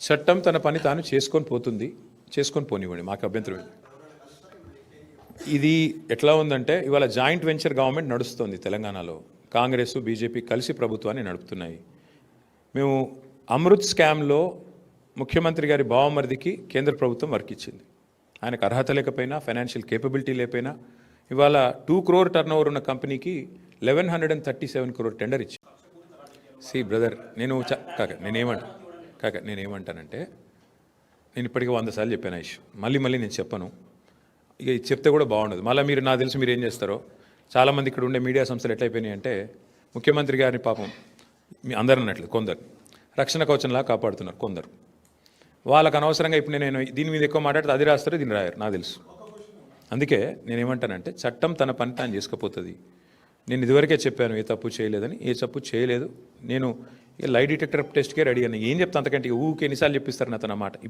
చట్టం తన పని తాను చేసుకొని పోతుంది, చేసుకొని పోనివ్వండి, మాకు అభ్యంతరం లేదు. ఇది ఎట్లా ఉందంటే ఇవాళ జాయింట్ వెంచర్ గవర్నమెంట్ నడుస్తుంది తెలంగాణలో. కాంగ్రెస్ బీజేపీ కలిసి ప్రభుత్వాన్ని నడుపుతున్నాయి. మేము అమృత్ స్కామ్లో ముఖ్యమంత్రి గారి బావమరిదికి కేంద్ర ప్రభుత్వం వర్క్ ఇచ్చింది. ఆయనకు అర్హత లేకపోయినా, ఫైనాన్షియల్ కేపబిలిటీ లేకపోయినా ఇవాళ 2 crore టర్న్ ఓవర్ ఉన్న కంపెనీకి 1137 crore టెండర్ ఇచ్చింది. సి బ్రదర్, నేనేమంటానంటే నేను ఇప్పటికీ 100 సార్లు చెప్పాను ఇష్యూ, మళ్ళీ నేను చెప్పను. ఇక చెప్తే కూడా బాగుండదు. మళ్ళీ మీరు నాకు తెలిసి మీరు ఏం చేస్తారో, చాలామంది ఇక్కడ ఉండే మీడియా సంస్థలు ఎట్లయిపోయినాయి అంటే ముఖ్యమంత్రి గారిని పాపం మీ అందరు అన్నట్లు కొందరు రక్షణ కవచంలా కాపాడుతున్నారు, కొందరు వాళ్ళకు అనవసరంగా ఇప్పుడు నేను దీని మీద ఎక్కువ మాట్లాడితే అది రాస్తారో దీన్ని రాయారు నాకు తెలుసు. అందుకే నేనేమంటానంటే చట్టం తన పని తాను చేసుకుపోతుంది. నేను ఇదివరకే చెప్పాను ఏ తప్పు చేయలేదని. ఏ తప్పు చేయలేదు. నేను లై డిటెక్టర్ టెస్ట్కే రెడీ అని ఏం చెప్తాను, అంతకంటే ఊరికి ఎన్నిసార్లు చెప్పిస్తారు నా మాట.